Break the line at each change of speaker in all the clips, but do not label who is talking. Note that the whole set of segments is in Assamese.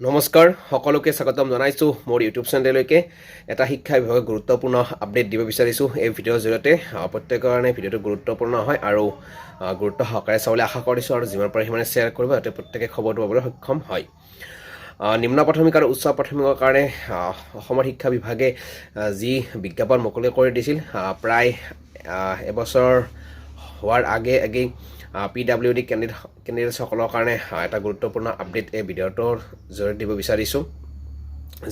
নমস্কাৰ সকলোকে স্বাগতম জনাইছোঁ মোৰ ইউটিউব চেনেললৈকে এটা শিক্ষা বিভাগৰ গুৰুত্বপূৰ্ণ আপডেট দিব বিচাৰিছোঁ এই ভিডিঅ'ৰ জৰিয়তে প্ৰত্যেকৰ কাৰণে ভিডিঅ'টো গুৰুত্বপূৰ্ণ হয় আৰু গুৰুত্ব সহকাৰে চাবলৈ আশা কৰিছোঁ আৰু যিমান পাৰে সিমানে শ্বেয়াৰ কৰিব যাতে প্ৰত্যেকে খবৰটো পাবলৈ সক্ষম হয় নিম্ন প্ৰাথমিক আৰু উচ্চ প্ৰাথমিকৰ কাৰণে অসমৰ শিক্ষা বিভাগে যি বিজ্ঞাপন মুকলি কৰি দিছিল প্ৰায় এবছৰ হোৱাৰ আগেয়ে PWD কেণ্ডিডেটসকলৰ কাৰণে এটা গুৰুত্বপূৰ্ণ আপডেট এই ভিডিঅ'টোৰ জৰিয়তে দিব বিচাৰিছোঁ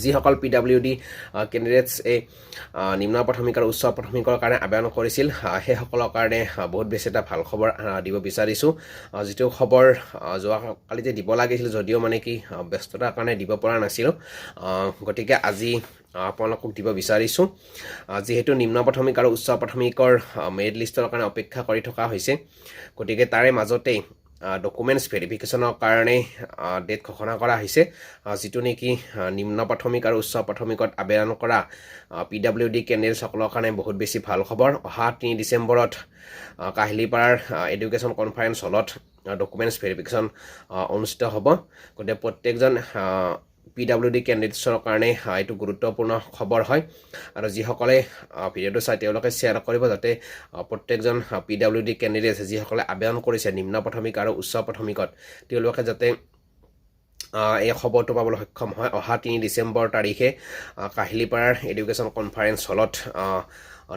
যিসকল PWD কেণ্ডিডেটছ এই নিম্ন প্ৰাথমিক আৰু উচ্চ প্ৰাথমিকৰ কাৰণে আবেদন কৰিছিল সেইসকলৰ কাৰণে বহুত বেছি এটা ভাল খবৰ দিব বিচাৰিছোঁ যিটো খবৰ যোৱাকালিতে দিব লাগিছিল যদিও মানে কি ব্যস্ততাৰ কাৰণে দিব পৰা নাছিলোঁ গতিকে আজি আপোনালোকক দিব বিচাৰিছোঁ যিহেতু নিম্ন প্ৰাথমিক আৰু উচ্চ প্ৰাথমিকৰ মেৰিট লিষ্টৰ কাৰণে অপেক্ষা কৰি থকা হৈছে গতিকে তাৰে মাজতেই ডকুমেণ্টছ ভেৰিফিকেশ্যনৰ কাৰণে ডেট ঘোষণা কৰা হৈছে যিটো নেকি নিম্ন প্ৰাথমিক আৰু উচ্চ প্ৰাথমিকত আবেদন কৰা PWD কেণ্ডিডেটসকলৰ কাৰণে বহুত বেছি ভাল খবৰ অহা 3 ডিচেম্বৰত কাহিলীপাৰাৰ এডুকেশ্যন কনফাৰেন্স হলত ডকুমেণ্টছ ভেৰিফিকেশ্যন অনুষ্ঠিত হ'ব গতিকে প্ৰত্যেকজন PWD কেণ্ডিডেটছৰ কাৰণে এইটো গুৰুত্বপূৰ্ণ খবৰ হয় আৰু যিসকলে ভিডিঅ'টো চাই তেওঁলোকে শ্বেয়াৰ কৰিব যাতে প্ৰত্যেকজন PWD কেণ্ডিডেট যিসকলে আবেদন কৰিছে নিম্ন প্ৰাথমিক আৰু উচ্চ প্ৰাথমিকত তেওঁলোকে যাতে এই খবৰটো পাবলৈ সক্ষম হয় অহা 3 ডিচেম্বৰ তাৰিখে কাহিলীপাৰাৰ এডুকেশ্যন কনফাৰেন্স হলত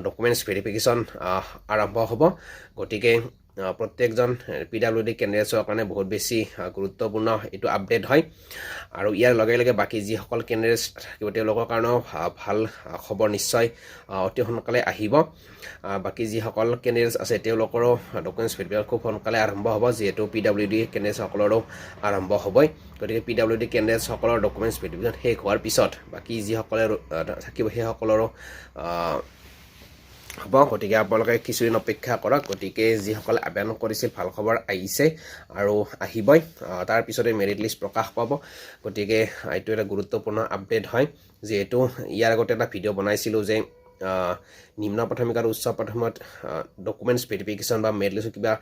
ডকুমেণ্টছ ভেৰিফিকেশ্যন আৰম্ভ হ'ব গতিকে প্ৰত্যেকজন PWD কেণ্ডিডেটছৰ কাৰণে বহুত বেছি গুৰুত্বপূৰ্ণ এইটো আপডেট হয় আৰু ইয়াৰ লগে লগে বাকী যিসকল কেণ্ডিডেটছ থাকিব তেওঁলোকৰ কাৰণেও ভাল খবৰ নিশ্চয় অতি সোনকালে আহিব বাকী যিসকল কেণ্ডিডেটছ আছে তেওঁলোকৰো ডকুমেণ্টছ ভেৰিফিকেশ্যন খুব সোনকালে আৰম্ভ হ'ব যিহেতু PWD কেণ্ডিডেটসকলৰো আৰম্ভ হ'বই গতিকে PWD কেণ্ডিডেটসকলৰ ডকুমেণ্টছ ভেৰিফিকেশ্যন শেষ হোৱাৰ পিছত বাকী যিসকলে থাকিব সেইসকলৰো হ'ব গতিকে আপোনালোকে কিছুদিন অপেক্ষা কৰক গতিকে যিসকলে আবেদন কৰিছিল ভাল খবৰ আহিছে আৰু আহিবই তাৰপিছতে মেৰিট লিষ্ট প্ৰকাশ পাব গতিকে এইটো এটা গুৰুত্বপূৰ্ণ আপডেট হয় যিহেতু ইয়াৰ আগতে এটা ভিডিঅ' বনাইছিলোঁ যে নিম্ন প্ৰাথমিক আৰু উচ্চ প্ৰাথমিকত ডকুমেণ্টছ ভেৰিফিকেশ্যন বা মেৰিট লিষ্টৰ কিবা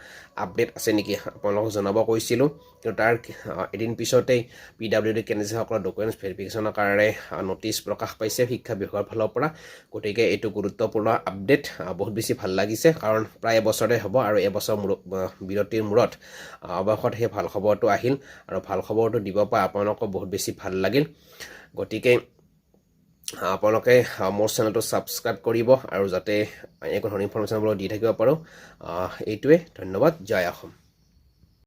আপডেট আছে নেকি আপোনালোকক জনাব কৈছিলোঁ কিন্তু তাৰ এদিন পিছতেই PWD কেণ্ডিডেটসকলৰ ডকুমেণ্টছ ভেৰিফিকেশ্যনৰ কাৰণে নটিচ প্ৰকাশ পাইছে শিক্ষা বিভাগৰ ফালৰ পৰা গতিকে এইটো গুৰুত্বপূৰ্ণ আপডেট বহুত বেছি ভাল লাগিছে কাৰণ প্ৰায় এবছৰে হ'ব আৰু এবছৰ বিৰতিৰ মূৰত অৱশেষত সেই ভাল খবৰটো আহিল আৰু ভাল খবৰটো দিব পাই আপোনালোকক বহুত বেছি ভাল লাগিল গতিকে আপোনালোকে মোৰ চেনেলটো ছাবস্ক্ৰাইব কৰিব আৰু যাতে এনেকুৱা ধৰণৰ ইনফৰমেশ্যনবোৰ দি থাকিব পাৰোঁ এইটোৱে ধন্যবাদ জয় অসম